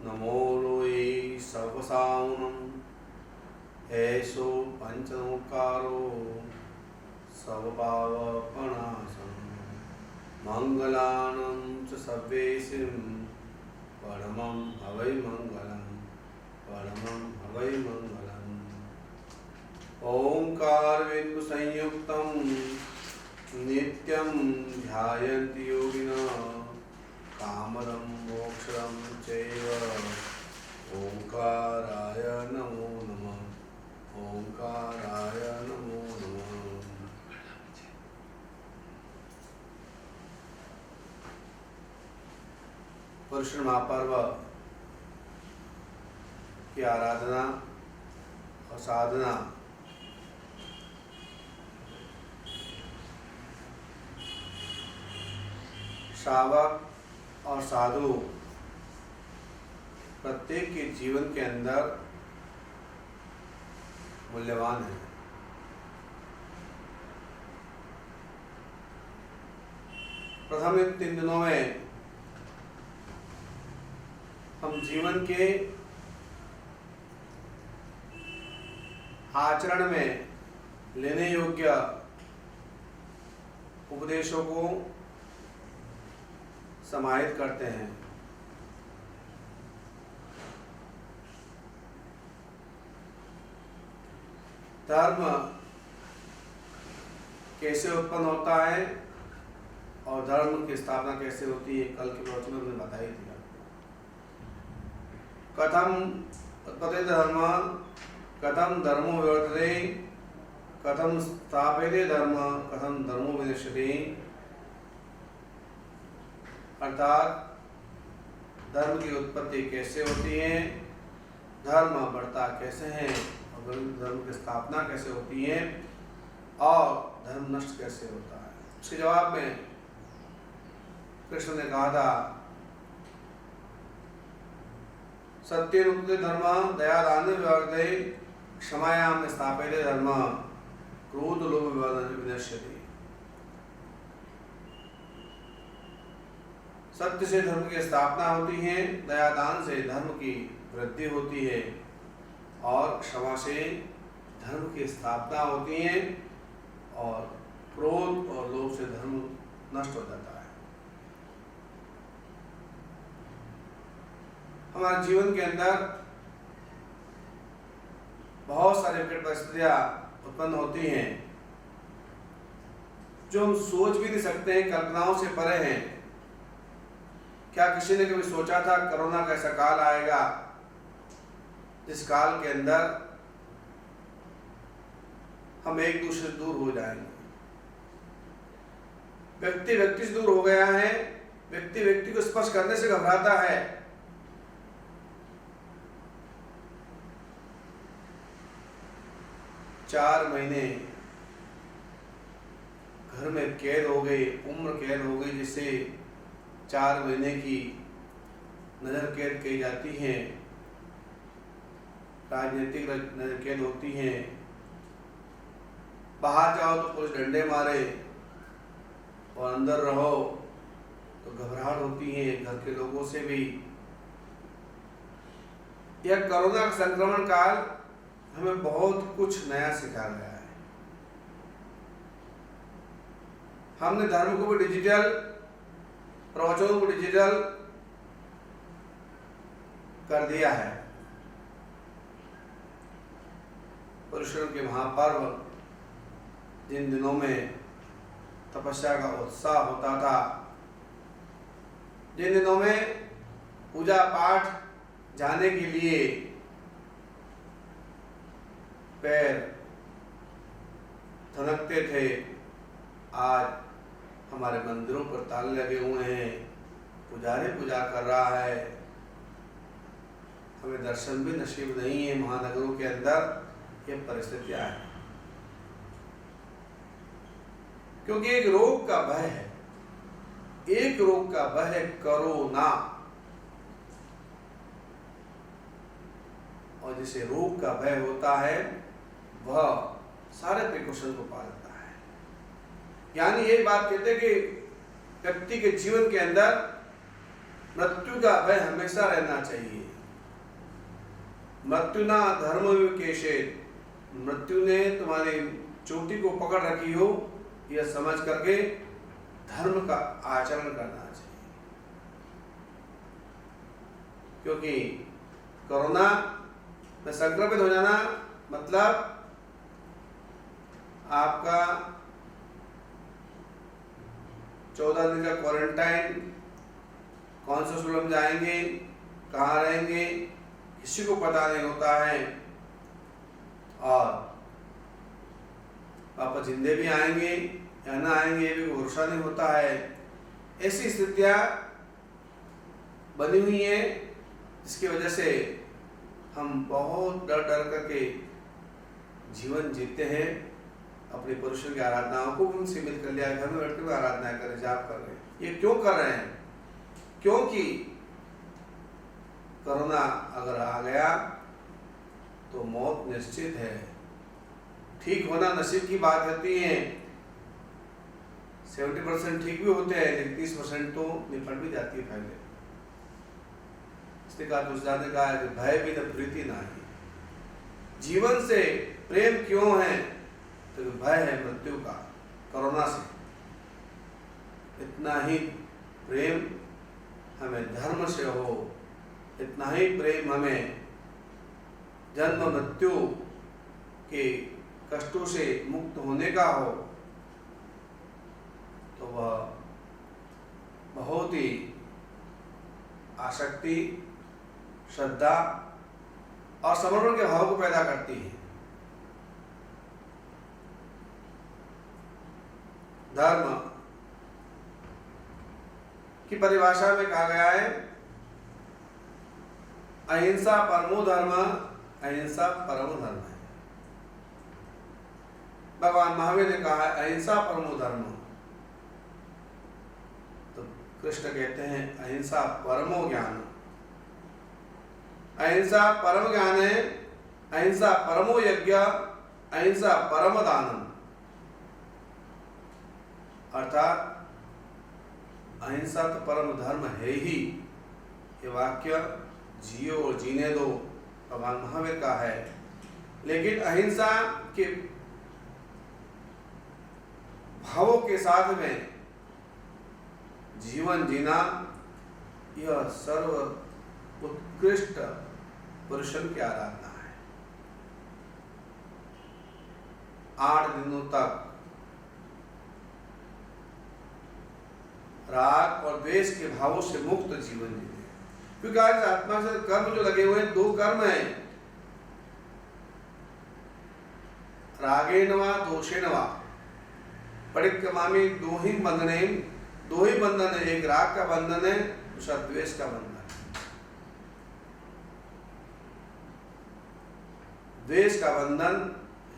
नमो लोये सर्वसाउनं ऐसो पंचनोकारो सर्वपावपणासं मंगलानं च सर्वेसिं परमं हवै मंगलं परमं हवै मंगलम्। ओंकार बिंदु संयुक्तं नित्यं ध्यायन्ति योगिनः कामदं मोक्षदं चैव ओंकाराय नमो नमः ओंकाराय नमो नमः। पुरुषोत्तम महापर्व की आराधना और साधना श्रावक और साधु प्रत्येक के जीवन के अंदर मूल्यवान है। प्रथम इन 3 दिनों में हम जीवन के आचरण में लेने योग्य उपदेशों को समाहित करते हैं। धर्म कैसे उत्पन्न होता है और धर्म की स्थापना कैसे होती है, कल के प्रवचन में बताई थी। कथम उत्पत्ति धर्म कथम धर्मो विवर्तते कथम स्थाप्यते धर्म कथम धर्मो विनश्यते। अर्थात धर्म की उत्पत्ति कैसे होती है, धर्म बढ़ता कैसे है और धर्म की स्थापना कैसे होती है और धर्म नष्ट कैसे होता है। उसके जवाब में कृष्ण ने कहा था सत्यरूपते धर्म दया दान विवर्तते क्षमायाम स्थाप्यते धर्म क्रोध लोभ विनश्यते। सत्य से धर्म की स्थापना होती है, दया दान से धर्म की वृद्धि होती है और क्षमा से धर्म की स्थापना होती है और क्रोध और लोभ से धर्म नष्ट हो जाता है। हमारे जीवन के अंदर बहुत सारी विकट परिस्थितियां उत्पन्न होती हैं जो हम सोच भी नहीं सकते हैं, कल्पनाओं से परे हैं। क्या किसी ने कभी सोचा था कोरोना का ऐसा काल आएगा जिस काल के अंदर हम एक दूसरे से दूर हो जाएंगे। व्यक्ति व्यक्ति से दूर हो गया है, व्यक्ति व्यक्ति को स्पर्श करने से घबराता है। चार महीने घर में कैद हो गई, उम्र कैद हो गई, जिसे 4 महीने की नजर कैद कही जाती है, राजनीतिक नजर कैद होती है। बाहर जाओ तो पुलिस डंडे मारे और अंदर रहो तो घबराहट होती है घर के लोगों से भी। यह कोरोना संक्रमण काल हमें बहुत कुछ नया सिखा गया है। हमने धर्म को भी डिजिटल, प्रवचनों को डिजिटल कर दिया है। पुरुषों के महापर्व जिन दिनों में तपस्या का उत्साह होता था, जिन दिनों में पूजा पाठ जाने के लिए पैर थनकते थे, आज हमारे मंदिरों पर ताले लगे हुए हैं, पुजारी पूजा कर रहा है, हमें दर्शन भी नसीब नहीं है। महानगरों के अंदर ये परिस्थितियां हैं क्योंकि एक रोग का भय है, एक रोग का भय है कोरोना। और जिसे रोग का भय होता है वह सारे प्रिकॉशन को पालता है। यानी ये बात कहते हैं कि व्यक्ति के जीवन के अंदर मृत्यु का भय हमेशा रहना चाहिए। मृत्यु ना धर्म विकेशे, मृत्यु ने तुम्हारी चोटी को पकड़ रखी हो, यह समझ करके धर्म का आचरण करना चाहिए। क्योंकि कोरोना में संक्रमित हो जाना मतलब आपका 14 दिन का क्वारंटाइन, कौन से हॉस्पिटल में जाएंगे, कहाँ रहेंगे, किसी को पता नहीं होता है, और वापस जिंदे भी आएंगे या ना आएंगे ये भी भरोसा नहीं होता है। ऐसी स्थितियाँ बनी हुई हैं जिसकी वजह से हम बहुत डर डर करके जीवन जीते हैं। अपने परमेश्वर की आराधनाओं को भी सीमित कर लिया, घर में बैठ कर आराधना करें, जाप कर रहे हैं। ये क्यों कर रहे हैं? क्योंकि कोरोना अगर आ गया तो मौत निश्चित है। ठीक होना नसीब की बात होती है, 70% ठीक भी होते हैं, लेकिन 30% तो निपट भी जाती है पहले। इसलिए कहा तुलसीदास ने कहा है कि भय भी न प्रीति नाही। जीवन से प्रेम क्यों है? तो भय है मृत्यु का, कोरोना से। इतना ही प्रेम हमें धर्म से हो, इतना ही प्रेम हमें जन्म मृत्यु के कष्टों से मुक्त होने का हो, तो वह बहुत ही आसक्ति, श्रद्धा और समर्पण के भाव को पैदा करती है। धर्म की परिभाषा में कहा गया है अहिंसा परमो धर्म, अहिंसा परमो धर्म है। भगवान महावीर ने कहा है अहिंसा परमो धर्म, तो कृष्ण कहते हैं अहिंसा परमो ज्ञान। अहिंसा परम ज्ञान है, अहिंसा परमो यज्ञ, अहिंसा परम दानम। अर्थात अहिंसा तो परम धर्म है ही। ये वाक्य जियो और जीने दो भगवान महावीर का है। लेकिन अहिंसा के भावों के साथ में जीवन जीना, यह सर्व उत्कृष्ट पुरुषों की आराधना है। 8 दिनों तक राग और द्वेष के भावों से मुक्त जीवन जीने। क्योंकि आज आत्मा से कर्म जो लगे हुए हैं, 2 कर्म हैं, रागेण वा दोषेण वा परिक्रमामि 2 ही बंधने, 2 ही बंधन है। एक राग का बंधन है, दूसरा द्वेष का बंधन। द्वेष का बंधन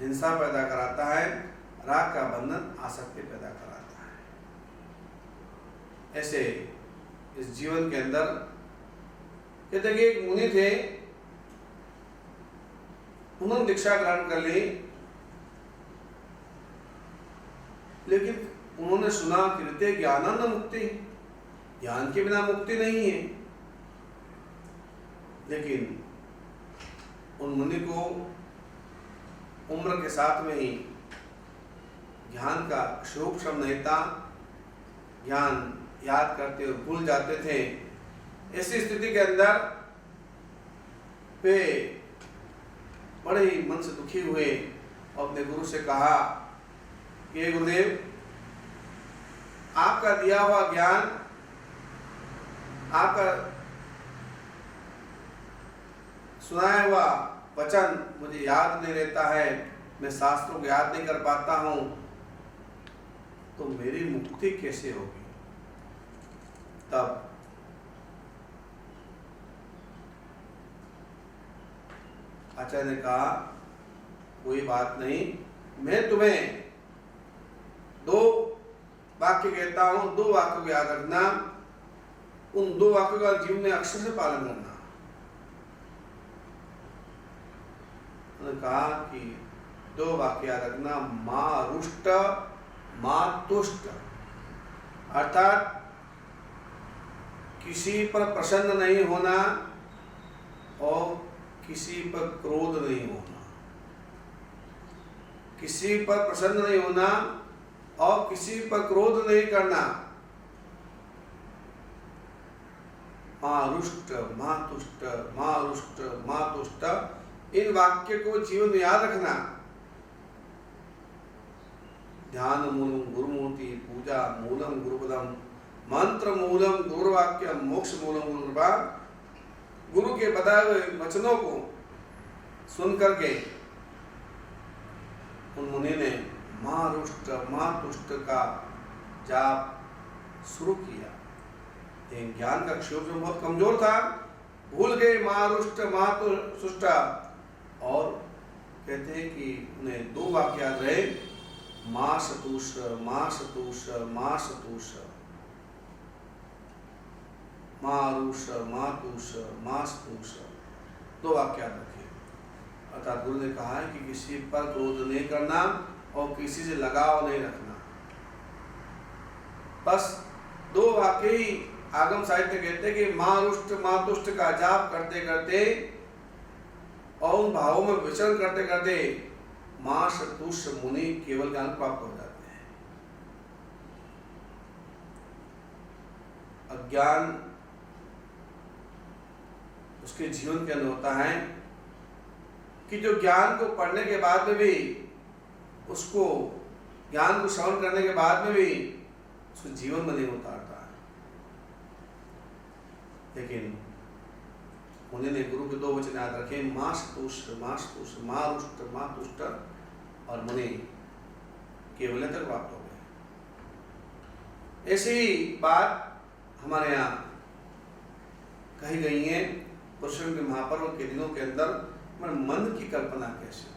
हिंसा पैदा कराता है, राग का बंधन आसक्ति पैदा कराता है। ऐसे इस जीवन के अंदर कहते हैं कि एक मुनि थे, उन्होंने दीक्षा ग्रहण कर ली, लेकिन उन्होंने सुना कि ज्ञानानंद मुक्ति, ज्ञान के बिना मुक्ति नहीं है। लेकिन उन मुनि को उम्र के साथ में ही ज्ञान का स्वरूप समझ नहीं था, ज्ञान याद करते और भूल जाते थे। ऐसी स्थिति के अंदर वे बड़े ही मन से दुखी हुए और अपने गुरु से कहा कि गुरुदेव, आपका दिया हुआ ज्ञान, आपका सुनाया हुआ वचन मुझे याद नहीं रहता है, मैं शास्त्रों को याद नहीं कर पाता हूं, तो मेरी मुक्ति कैसे होगी? तब आचार्य ने कहा कोई बात नहीं, मैं तुम्हें 2 वाक्य कहता हूं, 2 वाक्यों को याद रखना, उन 2 वाक्यों का जीवन में अक्षर से पालन करना। उन्होंने कहा कि 2 वाक्य याद रखना, मां रुष्ट मां तुष्ट। अर्थात किसी पर प्रसन्न नहीं होना और किसी पर क्रोध नहीं होना, किसी पर प्रसन्न नहीं होना और किसी पर क्रोध नहीं करना। माँ रुष्ट माँ तुष्ट, माँ रुष्ट माँ तुष्ट, इन वाक्य को जीवन में याद रखना। ध्यान मूलम गुरुमूर्ति, पूजा मूलम गुरुपदम, मंत्र मूलम गुरुवाक्य, मोक्ष मूलम गुरुकृपा। गुरु के बताए हुए वचनों को सुन करके उन मुनि ने माँ रुष्ट माँ तुष्ट का जाप शुरू किया। लेकिन ज्ञान का क्षोभ जो बहुत कमजोर था, भूल गए माँ रुष्ट माँ तुष्ट, और कहते हैं कि उन्हें दो वाक्य याद रहे, माँ सतुष माँ सतुष माँ सतुष, मारुष मातुष मास्तुष, दो वाक्य याद रखिए। अर्थात गुरु ने कहा है कि किसी पर क्रोध नहीं करना और किसी से लगाव नहीं रखना। बस दो वाक्य ही आगम साहित्य कहते हैं कि मारुष्ट मातुष्ट का जाप करते करते और उन भावों में विचरण करते करते माँ सतुष मुनि केवल ज्ञान प्राप्त हो जाते हैं। अज्ञान उसके जीवन के अंदर होता है कि जो ज्ञान को पढ़ने के बाद में भी, उसको ज्ञान को श्रवण करने के बाद में भी उसको जीवन में नहीं उतारता है। लेकिन उन्होंने गुरु के दो वचन याद रखे, माँ सतुष माँ सतुष माँ रुष्ट माँ तुष्ट, और मुनि केवल तक प्राप्त हो गए। ऐसी बात हमारे यहाँ कही गई है। पुरुषों के महापर्व के दिनों के अंदर मन की कल्पना कैसे,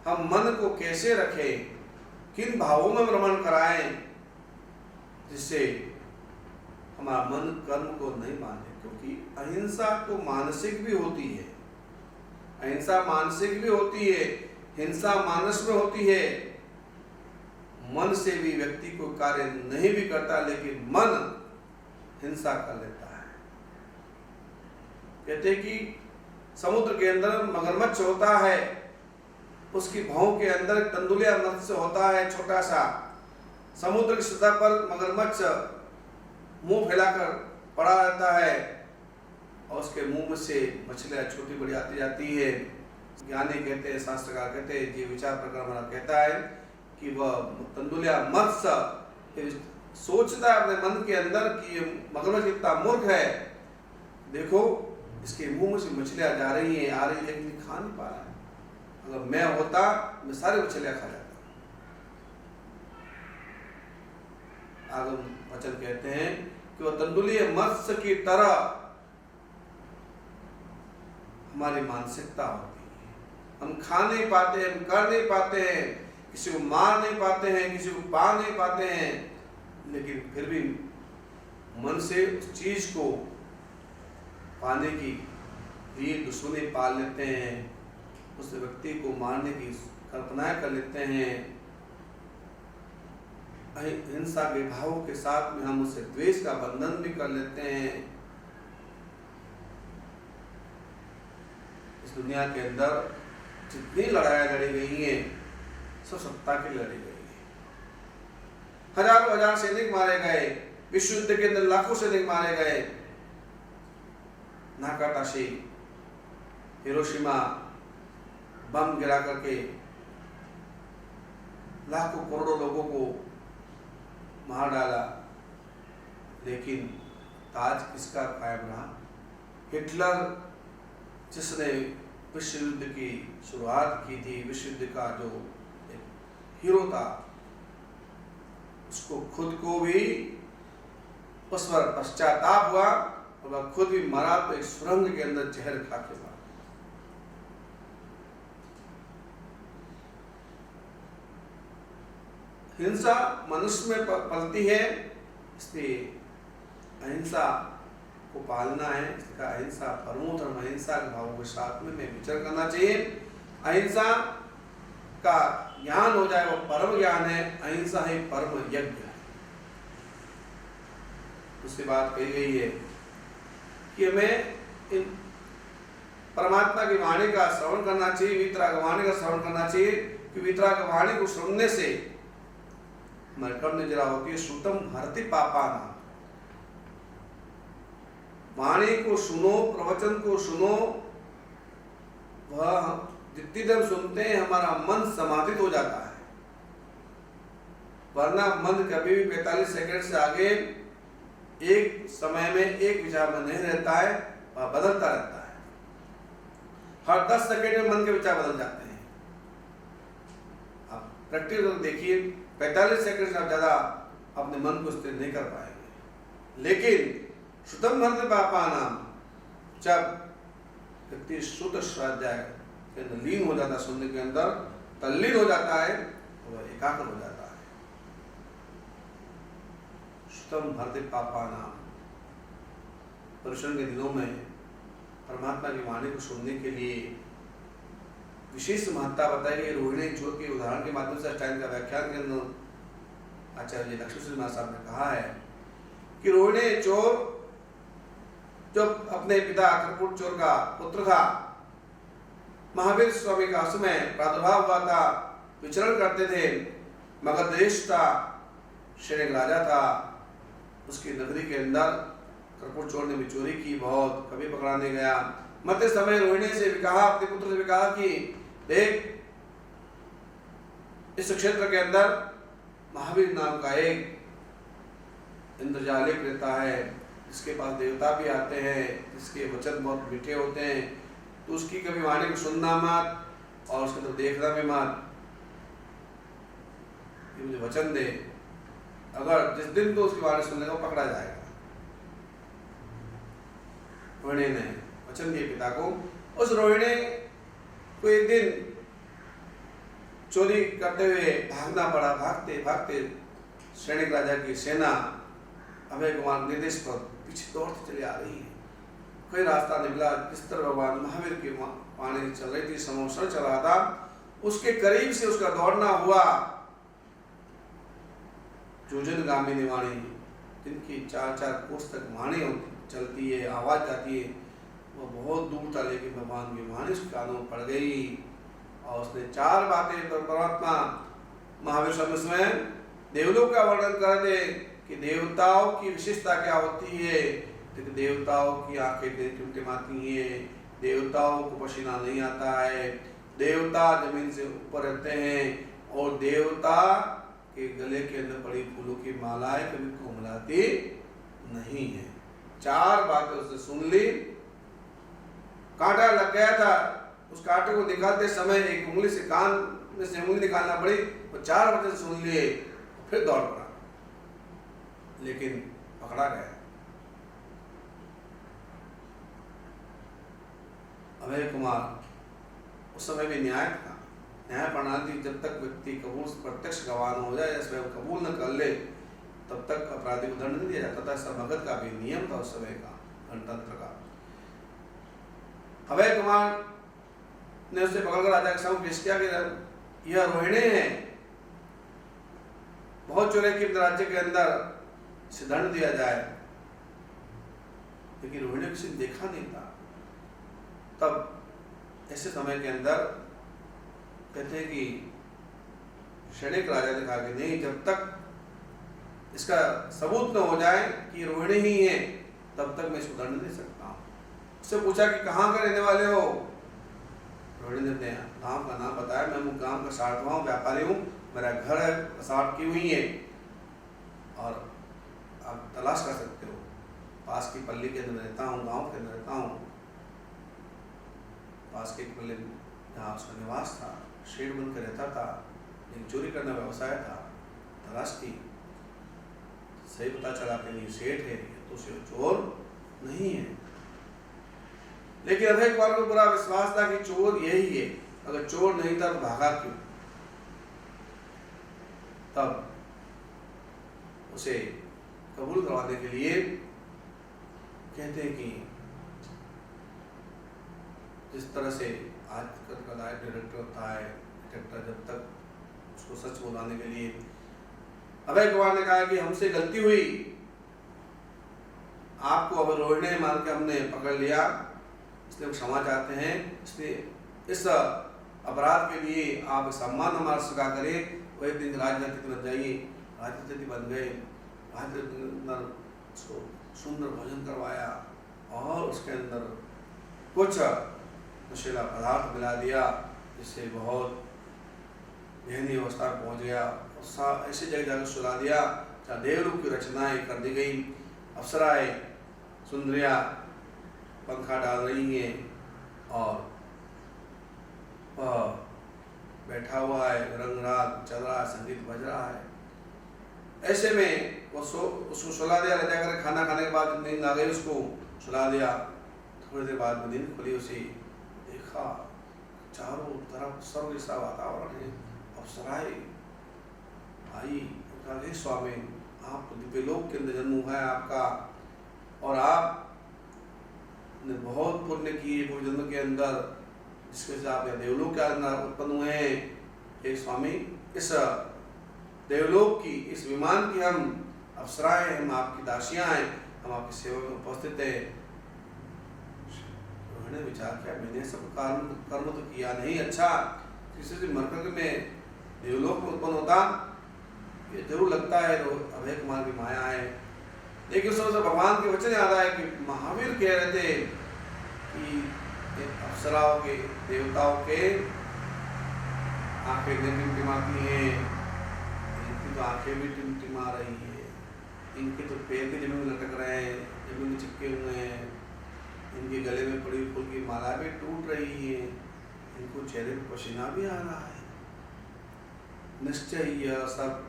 हम मन को कैसे रखें, किन भावों में भ्रमण कराएं जिससे हमारा मन कर्म को नहीं माने। क्योंकि अहिंसा तो मानसिक भी होती है, अहिंसा मानसिक भी होती है, हिंसा मानस में होती है। मन से भी व्यक्ति को कार्य नहीं भी करता, लेकिन मन हिंसा कर लेता है। कहते हैं कि समुद्र के अंदर मगरमच्छ होता है, उसकी भौं के अंदर तंदुलिया मत्स्य होता है छोटा सा। समुद्र की सतह पर मगरमच्छ मुंह फैलाकर पड़ा रहता है और उसके मुंह में से मछलियां छोटी बड़ी आती जाती है। ज्ञानी कहते हैं, शास्त्रकार कहते हैं, ये विचार प्रकरण वाला कहता है कि वह तंदुलिया मत्स्य सोचता है अपने मन के अंदर कि ये मगरमच्छ कितना मूर्ख है, देखो इसके मुंह में से मछलियां जा रही हैं आ रही है, लेकिन खा नहीं पा रहा है। अगर मैं होता मैं सारी मछलियां खा जाता। आगम वचन कहते हैं कि वह तंदुलिया मत्स्य की तरह हमारी मानसिकता होती है। हम खा नहीं पाते, हम कर नहीं पाते हैं, किसी को मार नहीं पाते हैं, किसी को पा नहीं पाते हैं, लेकिन फिर भी मन से उस चीज को पाने की लिए दुश्मनी पाल लेते हैं, उस व्यक्ति को मारने की कल्पनाएं कर लेते हैं। हिंसा के भावों के साथ में हम उससे द्वेष का बंधन भी कर लेते हैं। इस दुनिया के अंदर जितनी लड़ाइयाँ लड़ी गई हैं सब सत्ता की लड़ी गई है। हजारों हजार सैनिक मारे गए, विश्व युद्ध के अंदर लाखों सैनिक मारे गए। नाकाटाशी, हिरोशिमा बम गिरा करके लाखों करोड़ों लोगों को मार डाला, लेकिन ताज किसका कायम रहा? हिटलर जिसने विश्व युद्ध की शुरुआत की थी, विश्व युद्ध का जो एक हीरो था, उसको खुद को भी उस पर पश्चाताप हुआ और वह खुद भी मरा तो एक सुरंग के अंदर जहर खा के मरा। हिंसा मनुष्य में पलती है, इसलिए अहिंसा को पालना है। इसका अहिंसा परमो धर्म, अहिंसा के भावों के साथ में विचरण करना चाहिए। अहिंसा का ज्ञान हो जाए वो परम ज्ञान है, अहिंसा ही परम यज्ञ है। उससे बात कही गई है कि हमें इन परमात्मा की वाणी का श्रवण करना चाहिए, वीतराग वाणी का श्रवण करना चाहिए कि वीतराग वाणी को सुनने से मरकम ने जरा होती है श्रुतम हरति पापाना। वाणी को सुनो, प्रवचन को सुनो, वह जितनी देर सुनते हैं हमारा मन समाधित हो जाता है, वरना मन कभी भी 45 सेकंड से आगे एक समय में एक विचार में नहीं रहता है, वह बदलता रहता है। हर 10 सेकंड में मन के विचार बदल जाते हैं। आप प्रैक्टिस करके देखिए, 45 सेकंड से आप ज्यादा अपने मन को स्थिर नहीं कर पाएंगे। लेकिन श्रुतम हरति पापानाम, जब व्यक्ति श्रुत स्वाध्याय के अंदर लीन हो जाता है, सुनने के अंदर तल्लीन हो जाता है, तो वह एकाग्र हो जाता है। श्रुतम हरति पापानाम, पर्युषण के दिनों में परमात्मा की वाणी को सुनने के लिए विशेष महत्ता बताई गई। रोहिणी चोर के उदाहरण के माध्यम से अष्टांग का व्याख्यान के अंदर आचार्य लक्ष्मी महाराज साहब ने कहा है कि रोहिणी चोर जो अपने पिता कर्पूर चोर का पुत्र था, महावीर स्वामी का समय प्रादुर्भाव हुआ था, विचरण करते थे, मगध देश था, शेर राजा था, उसकी नगरी के अंदर कर्पूर चोर ने भी चोरी की, बहुत कभी पकड़ाने गया। मध्य समय रोहिणी से भी कहा, अपने पुत्र से भी कहा कि देख, इस क्षेत्र के अंदर महावीर नाम का एक इंद्रजालिक रहता है, जिसके पास देवता भी आते हैं, जिसके वचन बहुत मीठे होते हैं, तो उसकी कभी वाणी को सुनना मत और उसके तो देखना भी मत। ये मुझे वचन दे, अगर जिस दिन तो उसकी वाणी सुनने को पकड़ा जाएगा। रोहिणी ने वचन दिए पिता को। उस रोहिणी को एक दिन चोरी करते हुए भागना पड़ा। भागते भागते सैनिक राजा की सेना अभय कुमार निर्देश पर पीछे दौड़ती चली आ रही है। कोई रास्ता निकला, जिस तरह भगवान महावीर की वाणी चल रही थी, समोषण चल रहा था, उसके करीब से उसका दौड़ना हुआ। जोजन गामिनी वाणी, जिनकी 4-4 कोस तक वाणी चलती है, आवाज जाती है, वो बहुत दूर था, लेकिन भगवान की वाणी उसके कानों में पड़ गई और उसने 4 बातें परमात्मा महावीर स्वामी में देवलोक का वर्णन कर दे कि देवताओं की विशेषता क्या होती है। तो देवताओं की आंखें टिमटिमाती हैं, देवताओं को पसीना नहीं आता है, देवता जमीन से ऊपर रहते हैं और देवता के गले के अंदर पड़ी फूलों की मालाएं कभी कोमलाती नहीं है। 4 बातें उसने सुन ली। कांटा लग गया था, उस कांटे को निकालते समय एक उंगली से कान में से उंगली निकालना पड़ी, वो 4 बातें सुन लिए, फिर दौड़ पड़ा, लेकिन पकड़ा गया। अभय कुमार उस समय भी न्याय था, न्याय प्रणाली जब तक व्यक्ति कबूल प्रत्यक्ष गवाह हो जाए या स्वयं कबूल न कर ले, तब तक अपराधी को दंड नहीं दिया जाता था। ऐसा मगध का भी नियम था उस समय का, गणतंत्र का। अभय कुमार ने उसे पकड़कर राजा के सामने पेश किया कि यह रोहिणी है, बहुत चोरी की राज्य के अंदर इसे दंड दिया जाए। लेकिन रोहिणी किसी ने देखा नहीं था। तब ऐसे समय के अंदर कहते हैं कि सैनिक राजा ने कहा कि नहीं, जब तक इसका सबूत न हो जाए कि रोहिणी ही है, तब तक मैं इसको दंड नहीं सकता हूँ। उससे पूछा कि कहाँ के रहने वाले हो? रोहिणी ने गांव का नाम बताया। मैं गांव का सार्थवा हूँ, व्यापारी हूँ, मेरा घर है, साठ की हुई है और आप तलाश कर सकते हो। पास की पल्ली के अंदर रहता हूँ, गांव के अंदर रहता हूँ। पास के पल्ली जहाँ उसका निवास था, शेड बनकर रहता था, लेकिन चोरी करना व्यवसाय था। तलाश की, सही पता चला कि नहीं सेठ है, तो उसे चोर नहीं है। लेकिन अभय कुमार को पूरा विश्वास था कि चोर यही है। अगर चोर नहीं था तो भागा क्यों? तब उसे कबूल करवाने के लिए कहते हैं कि जिस तरह से आज का डायरेक्टर होता है, डिटेक्टर, जब तक उसको सच बोलाने के लिए अभय कुमार ने कहा कि हमसे गलती हुई, आपको अब रोहिणी मान के हमने पकड़ लिया, इसलिए क्षमा चाहते हैं, इसलिए इस अपराध के लिए आप सम्मान हमारा स्वीकार करें। वो एक दिन राजनीति बन जाइए, राजनीति बन गए, राजनीति सुंदर भोजन करवाया और उसके अंदर कुछ नशीला पदार्थ मिला दिया, जिससे बहुत गहनी अवस्था में पहुँच गया। ऐसी जगह जाकर सुला दिया जहाँ देवलोक की रचनाएं कर दी गई। अप्सराएं सुंदरिया पंखा डाल रही हैं और वह बैठा हुआ है, रंग राग चल रहा है, संगीत बज रहा है। ऐसे में वो उसको सुला दिया, रजा कर खाना खाने के बाद नींद आ गई, उसको सुला दिया। थोड़ी देर बाद में नींद खुली, उसे देखा चारों तरफ सर्व जैसा वातावरण है, अप्सराएं आई। हे स्वामी, आप दिव्य लोक के अंदर जन्म हुआ है आपका, और आप ने बहुत पुण्य किए पूर्व जन्म के अंदर, जिसके वजह से आप देवलोक के अंदर उत्पन्न हुए हैं। हे स्वामी, इस देवलोक की, इस विमान की हम अप्सराएं, हम आपकी दासियां हैं, हम आपकी सेवा में उपस्थित हैं। उन्होंने विचार किया, मैंने सब कर्म तो किया नहीं, अच्छा किसी से मरकर में देवलोक में उत्पन्न होता, ये जरूर लगता है तो अभय कुमार की माया है। लेकिन उस समय भगवान के वचन याद आए कि महावीर कह रहे थे कि अप्सराओं के, देवताओं के आंखें टिमटिमाती हैं, इनकी तो आंखें भी टिमटिमा रही है, इनके तो पैर भी जमीन में लटक रहे हैं, जमीन में चिपके हुए हैं, इनके गले में पड़ी फूल की माला भी टूट रही है, इनको चेहरे पर पसीना भी आ रहा है। निश्चय यह सब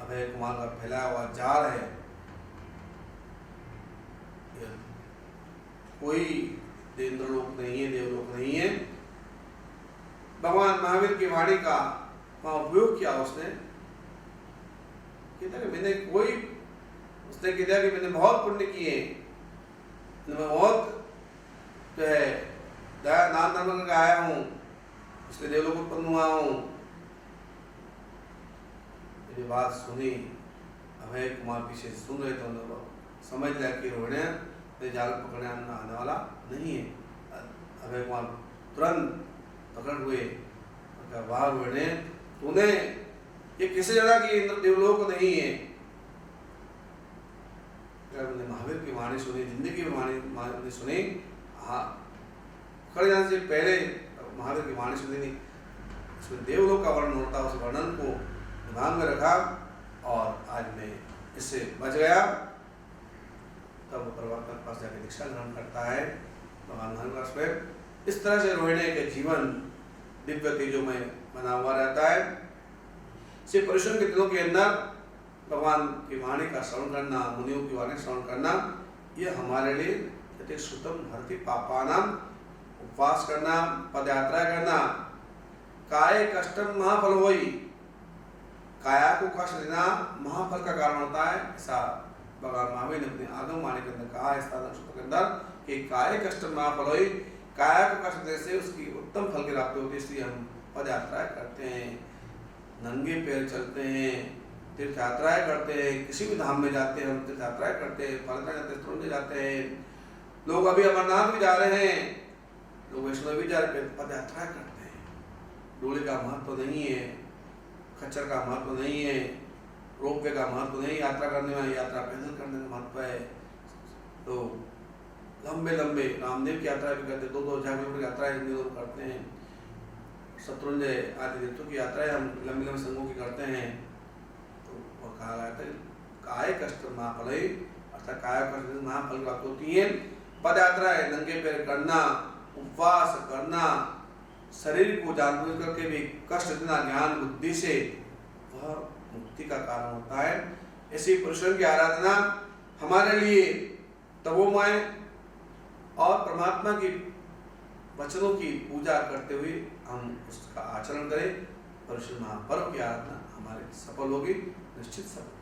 अभय कुमार का फैलाया हुआ जाल है। कोई इंद्रलोक नहीं है, देवलोक नहीं है। भगवान महावीर की वाणी का वहां उपयोग किया उसने, कहता कि मैंने कोई, उसने कहता कि मैंने बहुत पुण्य किए, मैं बहुत जो है दया नाम धर्म का आया हूँ, इसलिए देवलोक उत्पन्न हुआ हूँ। मेरी बात सुनी, अभय कुमार पीछे सुन रहे थे, समझ लिया कि रोहिणी जाल पकड़ने आने वाला नहीं है। अभय कुमार तुरंत पकड़ हुए, वाह रोहिणी, तूने ये किसी जगह की इंद्र देवलोक नहीं है। मैंने महावीर की वाणी सुनी, जिंदगी की वाणी सुनी, हाँ खड़े जाने से पहले महावीर की वाणी सुनी नहीं, उसमें देवलोक का वर्णन होता है, उस वर्णन को दिमाग में रखा और आज मैं इससे बच गया। तब वो परमात्मा के पास जाकर दीक्षा ग्रहण करता है भगवान हनुमान पर। इस तरह से रोहिणी के जीवन दिव्य तेजों में बना हुआ रहता है। सिर्फ परिश्रम के दिनों के अंदर भगवान की वाणी का श्रवण करना, मुनियों की वाणी श्रवण करना, यह हमारे लिए यदि श्रुतम भरति पापानाम, उपवास करना, पदयात्रा करना, काय कष्टम महाफल होई, काया को कष्ट देना महाफल का कारण होता है। ऐसा भगवान महावीर ने अपने आगम वाणी के अंदर कहा है, के अंदर कि काय कष्ट महाफल होई, काया को कष्ट देने से उसकी उत्तम फल की प्राप्ति होती है। इसलिए हम पद यात्राएं करते हैं, नंगे पैर चलते हैं, तीर्थ यात्राएं करते हैं, किसी भी धाम में जाते हैं हम तीर्थ यात्राएं करते हैं, फलता जाते हैं, जाते हैं। लोग अभी अमरनाथ भी जा रहे हैं, लोग वैष्णो भी जा रहे हैं, पद यात्राएं करते हैं। डोले का महत्व नहीं है, खच्चर का महत्व नहीं है, रोपवे का महत्व नहीं, यात्रा करने में, यात्रा पैदल करने का महत्व है। तो लंबे लंबे रामदेव की यात्रा भी करते, 2-2 हजार किलोमीटर की यात्राएं लोग करते हैं। शत्रुंजय आदि देवों की यात्राएं हम लंबे लंबे संघों की करते हैं। तो वह कहा गया था काय कष्ट महाफल, अर्थात काय कष्ट महाफल की बात होती है। पद यात्राएं नंगे पैर करना, उपवास करना, शरीर को जानबूझ करके भी कष्ट देना ज्ञान बुद्धि से, वह मुक्ति का कारण होता है। ऐसी पुरुषों की आराधना हमारे लिए तपोमय और परमात्मा की वचनों की पूजा करते हुए हम उसका आचरण करें, परशुराम महापर्व की आराधना हमारे सफल होगी, निश्चित सफल।